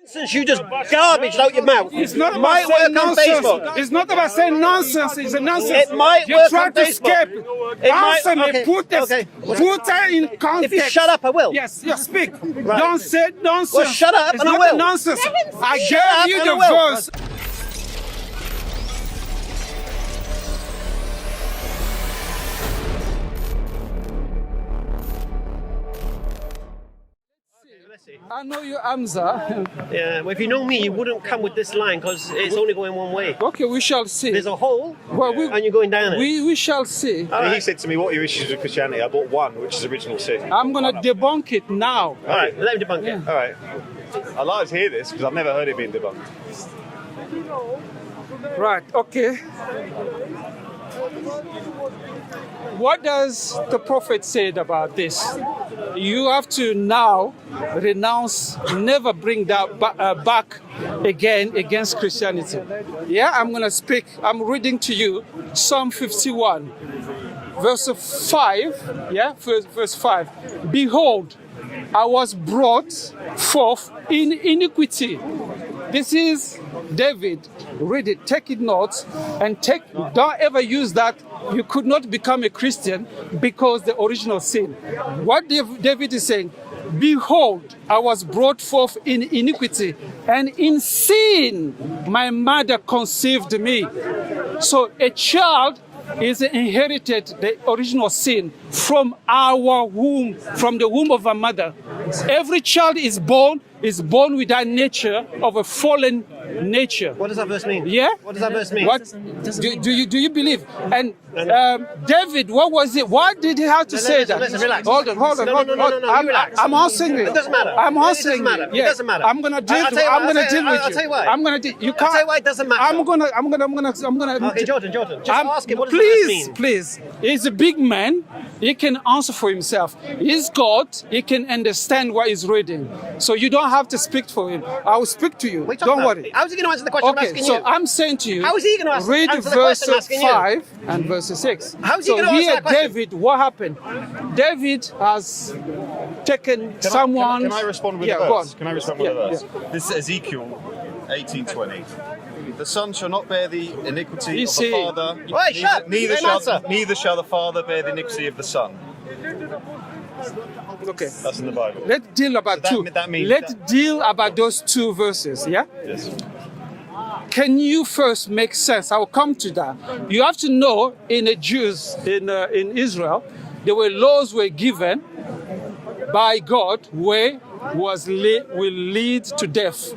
Since you just garbage out your mouth. It's not It about might saying work on nonsense. Facebook. It's not about saying nonsense. It's a nonsense. It might You work try on to Facebook. escape. It Answer might- me. okay, Put okay. her in context. If you shut up, I will. Yes, you speak. Right. Don't say nonsense. Well, shut up it's and I not will. nonsense. I Shut up gave you and the I will. verse. I know you, Hamza. Yeah, well, if you know me, you wouldn't come with this line because it's only going one way. Okay, we shall see. There's a hole, Well, and you're going down it. we shall see. He said to me, "What are your issues with Christianity?" I bought one, which is original sin. I'm gonna debunk it now. All right, let me debunk it. All right. I'd like to hear this because I've never heard it being debunked. Right, okay. What does the prophet say about this? You have to now renounce, never bring that back again against Christianity. Yeah, I'm going to speak. I'm reading to you Psalm 51, verse 5. Yeah, verse 5. Behold, I was brought forth in iniquity. This is David. Read it, take it notes, and don't ever use that. You could not become a Christian because the original sin. What David is saying, behold, I was brought forth in iniquity, and in sin my mother conceived me. So a child is inherited the original sin from our womb, from the womb of our mother. Every child is born with that nature of a fallen nature. What does that verse mean? Yeah. What does that verse mean? What do you believe? And David, what was it? Why did he have to say that? Listen, relax. Hold on. No, you relax. I'm answering you. It doesn't matter. I'm answering It doesn't matter. you. It doesn't matter. I'm gonna deal. I'll tell you I'm why. gonna deal with you. I'll tell you why. I'm gonna deal. You I'll tell can't. you why it doesn't matter. I'm gonna. Okay, Jordan. Just ask him. What does this mean? Please. He's a big man. He can answer for himself. He's God. He can understand what he's reading. So you don't have to speak for him. I will speak to you. Don't worry. How's he going to answer the question I'm Okay, asking so you? I'm saying to you, How is he going to read answer the verse question I'm asking you? 5 and verse 6. How is he So going to answer here, that question? David, what happened? David has taken someone. Can I respond with yeah, a go verse? on. Can I respond with Yeah, a verse? This is Ezekiel 18:20. The son shall not bear the iniquity You of see- the father. Wait, shut up. Neither Let him answer. neither shall the father bear the iniquity of the son. Okay. That's in the Bible. Let's deal about So two. that means Let's that- deal about those two verses, yeah? Yes. Can you first make sense? I will come to that. You have to know, in the Jews in Israel, there were laws were given by God where will lead to death.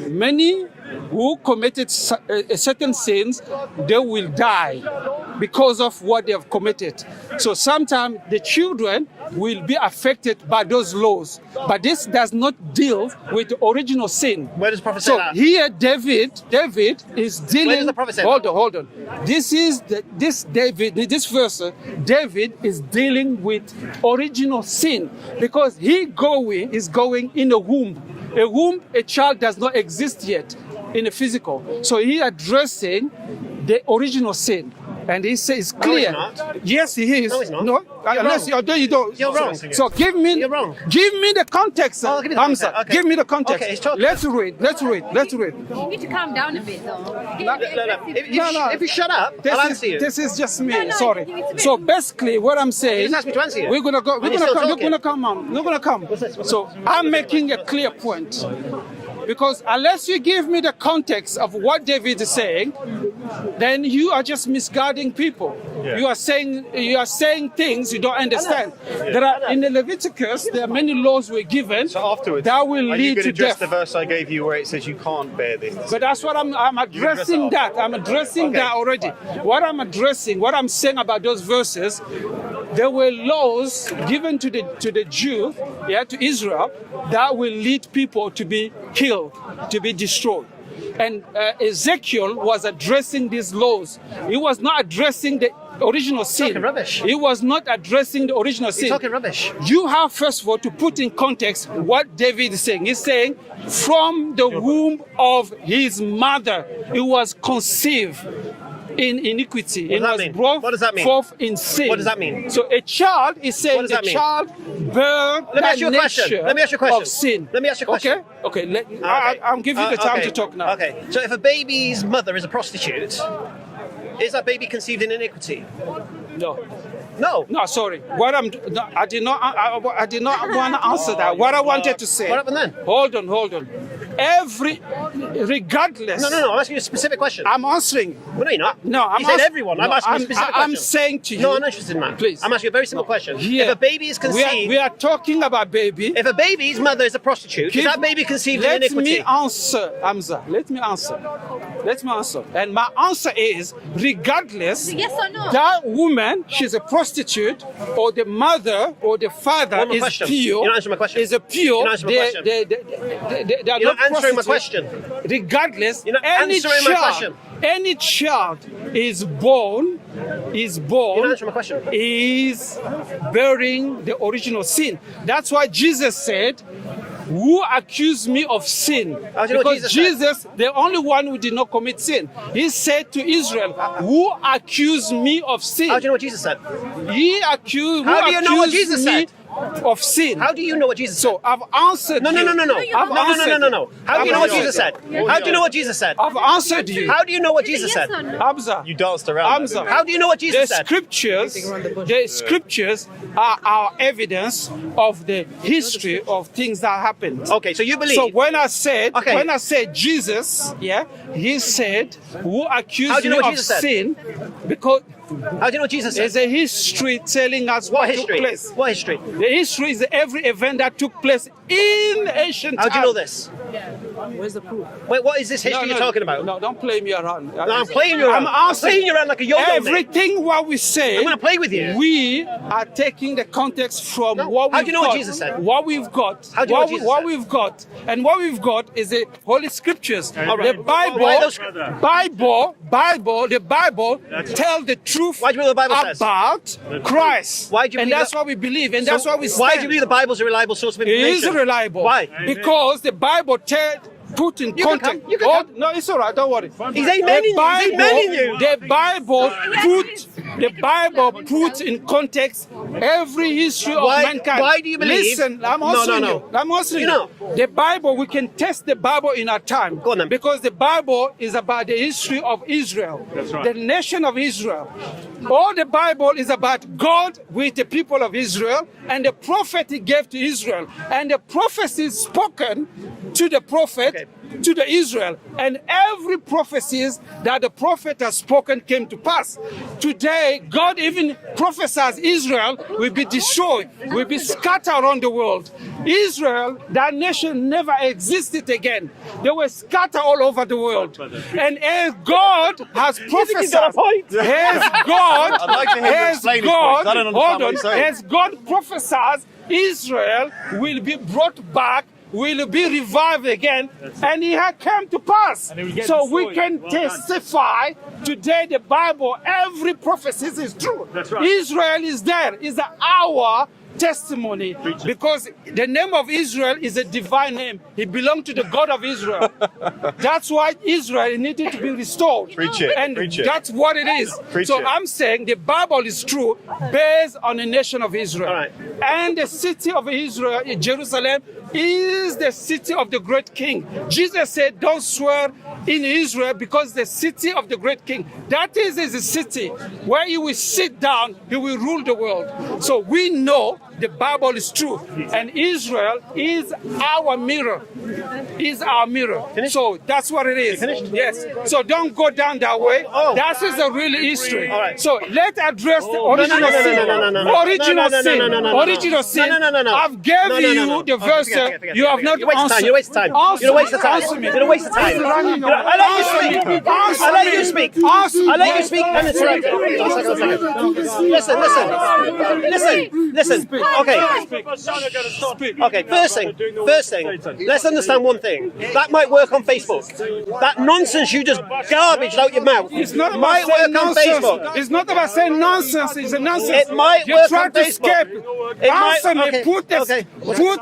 Many who committed certain sins, they will die because of what they have committed. So sometimes the children will be affected by those laws. But this does not deal with the original sin. Where does the prophet say So that? here David is dealing. Where does the prophet say hold on. This verse, David is dealing with original sin because is going in a womb. A womb, a child does not exist yet in the physical. So he addressing the original sin. And he says clear. No, he's not. Yes, he is. No, he's not. No, unless wrong. you don't. You're wrong. So give me. You're wrong. Give me the context, Oh, give me the Hamza. context. Okay. Give me the context. Okay, he's talking. Let's read. You need to calm down a bit, though. If you shut up, I'll answer you. This is just me. No, no, Sorry. it's a bit- So basically, what I'm saying, just asked me to answer you. we're gonna go. We're And you're gonna still come. You're talking. gonna come on. You're gonna come. So I'm making a clear point. Because unless you give me the context of what David is saying, then you are just misguiding people. Yeah. You are saying things you don't understand. There are in the Leviticus, there are many laws were given So afterwards, that will are you lead going to address death. the verse I gave you where it says you can't bear this? But that's what I'm addressing that. I'm addressing Okay. that already. What I'm saying about those verses, there were laws given to the Jew, to Israel, that will lead people to be killed, to be destroyed. And Ezekiel was addressing these laws. He was not addressing the original sin. talking rubbish. He was not addressing the original sin. He's talking rubbish. You have, first of all, to put in context what David is saying. He's saying, from the womb of his mother, he was conceived. in iniquity. What does It that was mean? brought What does that mean? forth in sin. What does that mean? So a child is What saying does a that mean? child bear Let me ask you a question. nature Let me ask you a question. of sin. Let me ask you a question. Okay. Okay. I'm giving you the time okay. to talk now. Okay. So if a baby's mother is a prostitute, is that baby conceived in iniquity? No. No. Sorry. What I did not want to answer that. What I wanted to say. What happened then? Hold on. Regardless. No. I'm asking you a specific question. I'm answering. Well, no, you're not. No, I'm You said ask- everyone. I'm no, asking you a specific question. I'm saying to you. No, I'm not interested in that. Please. I'm asking you a very simple question. Here, If a baby is conceived, we are talking about baby. if a baby's mother is a prostitute, is that baby conceived in iniquity? Let me answer, Hamza. Let me answer. And my answer is, regardless, Yes or no? that woman, she's a prostitute, or the mother or the father One more is question. pure. You're not answering my question. Is a pure. You're not answering my question. They are You're not not answering my prostitutes. question. Regardless, You're not answering my question. any child is born You're not answering my question. is bearing the original sin. That's why Jesus said, "Who accused me of sin?" How do you know what Because Jesus Jesus, the only one who did not commit sin, he said to Israel, "Who accused me of sin?" How do you know what Jesus said? He accused. How who do you know what accused Jesus me said? Of sin. How do you know what Jesus said? So I've answered No. you. No. I've No. answered How do you know what I've Jesus said? answered How do you know what Jesus said? I've answered you. How do you know what Jesus Yes said? or no? Hamza. You danced around. Hamza. How do you know what Jesus The said? scriptures are our evidence of the history of things that happened. Okay, so you believe. So when I said Okay. Jesus, he said, "Who How accused do you know me what of Jesus said? sin?" Because How do you know what Jesus there's said? a history telling us What what history? took place. What history? The history is every event that took place in ancient How do you know times. this? Where's the proof? Wait, what is this history you're talking about? No, don't play me around. No, I'm playing you around. I'm answering. Playing you around like a yo-yo, mate. Everything what we say, I'm gonna play with you. We are taking the context from No. what we've got. How do you know what Jesus said? What we've got. How do you know what Jesus what said? we've got. And what we've got is the Holy Scriptures. All right. The Bible, Why those- the Bible tell the truth Why do you believe the Bible says? about Christ. Why do you and believe that's that? what we believe, and that's So why we stand. why do you believe the Bible's a reliable source of It information? is reliable. Why? Because the Bible put in You can context. come, you can come. No, it's all right. Don't worry. He's amening you. He's amening you. The Bible put in context every history of Why- mankind. why do you believe- Listen, I'm No, answering no. you. I'm answering You know. The Bible, we can test the Bible in our time. Go on then. Because the Bible is about the history of Israel. That's right. The nation of Israel. All the Bible is about God with the people of Israel and the prophet he gave to Israel. And the prophecy is spoken to the prophet, to the Israel. And every prophecies that the prophet has spoken came to pass. Today, God even prophesies Israel will be destroyed, will be scattered around the world. Israel, that nation never existed again. They were scattered all over the world. And as God has prophesied, as God, I'd like to hear you as explain his point, 'cause I don't understand hold what on, he's saying. as God prophesies, Israel will be brought back, will be revived again, and it had come to pass. And it will get So we destroyed. can Well done. testify today the Bible, every prophecy is true. That's right. Israel is there, is our testimony, because the name of Israel is a divine name. He belonged to the God of Israel. That's why Israel needed to be restored. Preach it, And preach it. that's what it is. Preach So it. I'm saying the Bible is true based on the nation of Israel. All right. And the city of Israel, Jerusalem, is the city of the great king. Jesus said, don't swear in Israel because the city of the great king. That is a city where he will sit down, he will rule the world. So we know the Bible is true. And Israel is our mirror. Is our mirror. So that's what it is. Yes. So don't go down that way. Oh. That is the real history. All right. So let's address the No, no, original no, no, sin. no, no, no, no, no. Original No, no, no, sin. no, no, no, no. Original sin. No, no, no, no. I've given No, no, no, you no. the Okay, verse. forget You have it. not You're wasting answered. time. You're wasting time. Answer You're a waste of me. time. Answer me. You're a waste of time. I let you speak. Answer I let me. you speak. Answer I let you me. speak and interrupt. One second. Listen. Okay, first thing, let's understand one thing. That might work on Facebook. That nonsense you just garbaged out your mouth might work on Facebook. It's not about saying nonsense. It's a nonsense. It might you work try on to Facebook. escape. Answer me. Put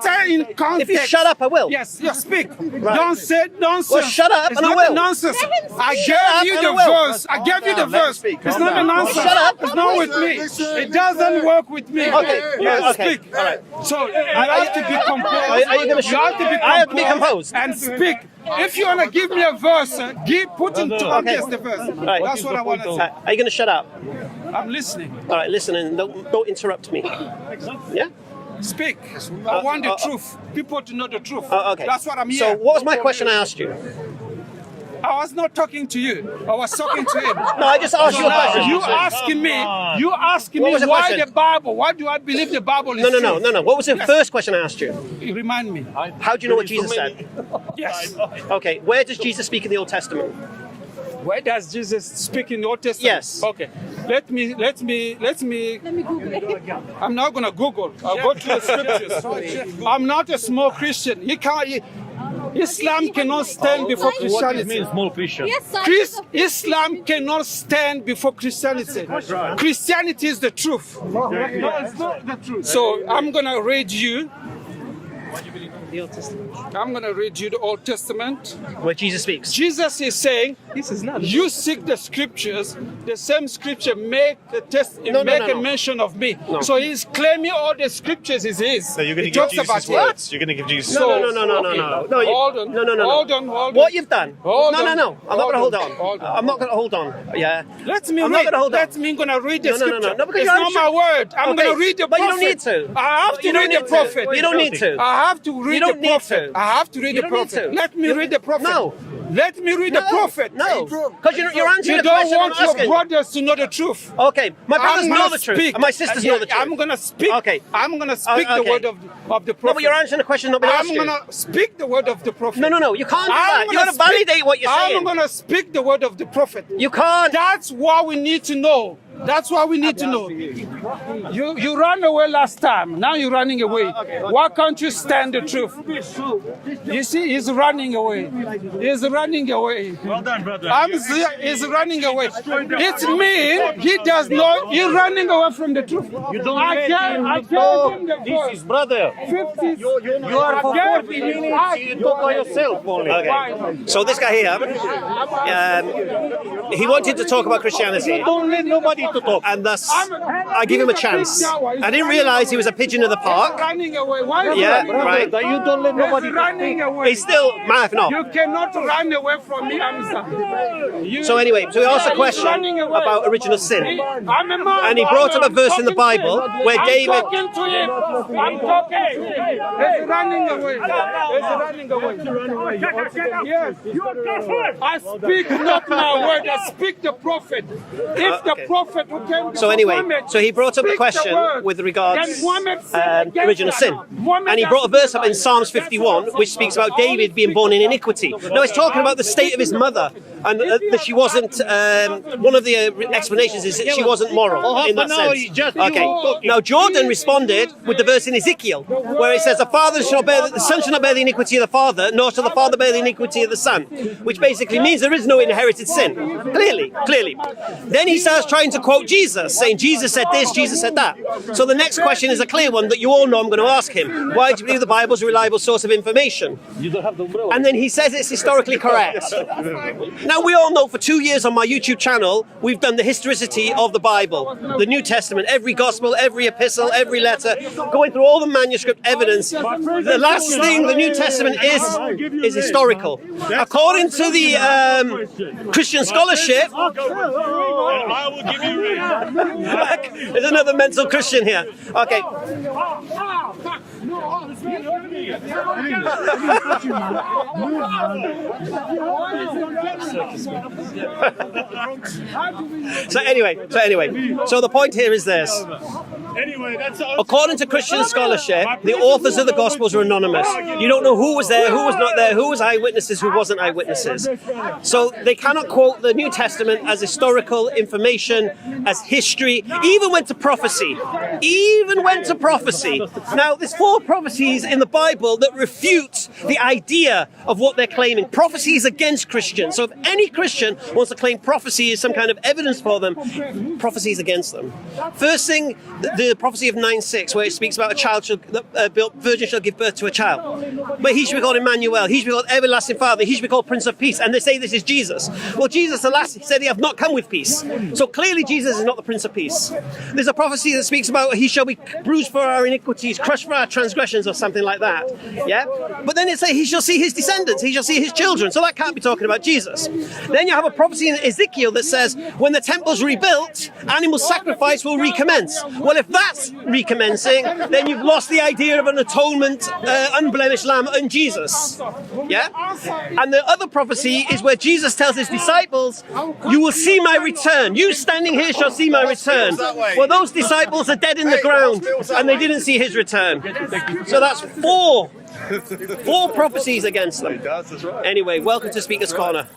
her in context. If you shut up, I will. Yes, speak. Don't say nonsense. Well, shut up it's and I not will. A nonsense. I Shut gave up you and the I will. verse. I gave you the verse. It's not a nonsense. Shut up. It's not with me. It doesn't work with me. Okay. Yes, Okay. speak. All right. So you have to be composed. Are you going to have to be composed. I have to be composed. And speak. If you want to give me a verse, put into context the verse. Right. That's what I want to say. Are you going to shut up? I'm listening. All right, listen and don't interrupt me. Yeah? Speak. I want the truth. People to know the truth. Okay. That's what I'm here. So what was my question I asked you? I was not talking to you. I was talking to him. No, I just asked you a question. You asking me What was the why question? the Bible? Why do I believe the Bible is true? No. What was the first question I asked you? You remind me. How do you know what Jesus said? Yes. Okay, where does Jesus speak in the Old Testament? Where does Jesus speak in the Old Testament? Yes. Okay. Let me. Let me Google it. I'm not gonna Google. I'll go to the scriptures. I'm not a small Christian. Islam cannot stand before Christianity. Small Christian. Yes, sir. Islam cannot stand before Christianity. Christianity is the truth. No, it's not the truth. So I'm gonna read you. The Old Testament. I'm gonna read you the Old Testament. Where Jesus speaks. Jesus is saying, you seek the scriptures, the same scripture make a mention of me. No. So he's claiming all the scriptures is his. So you're going He to give talks Jesus about words. You're going to give Jesus No. words. No, Hold on. What you've done? Hold on. No. I'm not going to hold on. Hold on. I'm not going to hold on. Yeah. Let me I'm read. not going to hold on. Let me gonna read the No, scripture. because It's you're not my word. I'm Okay, gonna read the but prophet. you don't need to. I have to You don't read the need to. prophet. You don't need to. I have to read You don't the need prophet. to. I have to read You the don't need prophet. to. Let me read the prophet. No. Let me read the prophet. No. Because you're answering You the don't question want I'm your asking. brothers to know the truth. Okay, my brothers I'm know gonna the truth, speak. and my sisters know the truth. I'm gonna speak. Okay. I'm gonna speak the Okay. word of the prophet. No, but you're answering the question not been asked I'm you. gonna speak the word of the prophet. No, you can't do that. You got to speak- validate what you're saying. I'm gonna speak the word of the prophet. You can't. That's what we need to know. That's what we need to know. You ran away last time. Now you're running away. Why can't you stand the truth? You see, he's running away. He's running away. Well done, brother. He's running away. It's me. He does not. He's running away from the truth. I gave him the verse. brother. 50. You are for 40 minutes. You talk by yourself only. Okay. So this guy here, he wanted to talk about Christianity, Don't let nobody to talk. and thus I give him a chance. I didn't realize he was a pigeon of the He's park. running away. Why is he Yeah, running away? right. That you don't let nobody He's to running away. He's still math, no. You cannot run away from me, Hamza. So anyway, so he asked a He's question running away. about original sin. I'm a man. And he brought up a verse in the Bible where I'm David. talking to him. I'm talking. He's running away. He's running away. Yes. I speak not my word. I speak the prophet. If the Okay. prophet who came So before anyway, Muhammad so he brought up the speak question word, with regards then Muhammad sinned against original sin, Allah. Muhammad and he brought a verse up in Psalms 51, which speaks about David being born in iniquity. Now it's talking about the state of his mother, and that she wasn't. One of the explanations is that she wasn't moral in that sense. Okay. Now Jordan responded with the verse in Ezekiel, where it says, "The son shall not bear the iniquity of the father, nor shall the father bear the iniquity of the son," which basically means there is no inherited sin. Clearly. Then he starts trying to quote Jesus, saying Jesus said this, Jesus said that. So the next question is a clear one that you all know I'm going to ask him. Why do you believe the Bible is a reliable source of information? You don't have the umbrella. And then he says it's historically correct. Now we all know for 2 years on my YouTube channel, we've done the historicity of the Bible, the New Testament, every gospel, every epistle, every letter, going through all the manuscript evidence. The last thing the New Testament is historical. According to the Christian scholarship, I will give you there's another mental Christian here. Okay. So the point here is this. According to Christian scholarship, the authors of the Gospels are anonymous. You don't know who was there, who was not there, who was eyewitnesses, who wasn't eyewitnesses. So they cannot quote the New Testament as historical information, as history, even went to prophecy. Now, there's 4 prophecies in the Bible that refute the idea of what they're claiming. Prophecies against Christians. So if any Christian wants to claim prophecy as some kind of evidence for them, prophecies against them. First thing, the prophecy of 9:6, where it speaks about a child virgin shall give birth to a child. But he should be called Emmanuel. He should be called Everlasting Father. He should be called Prince of Peace. And they say this is Jesus. Well, Jesus, alas, said he have not come with peace. So clearly Jesus is not the Prince of Peace. There's a prophecy that speaks about he shall be bruised for our iniquities, crushed for our transgressions, or something like that. Yeah? But then it says he shall see his descendants. He shall see his children. So that can't be talking about Jesus. Then you have a prophecy in Ezekiel that says when the temple's rebuilt, animal sacrifice will recommence. Well, if that's recommencing, then you've lost the idea of an atonement, unblemished lamb and Jesus. Yeah? And the other prophecy is where Jesus tells his disciples, you will see my return. You standing here shall see my return. Well, those disciples are dead in the ground and they didn't see his return. So that's 4 prophecies against them. Anyway, welcome to Speaker's Corner.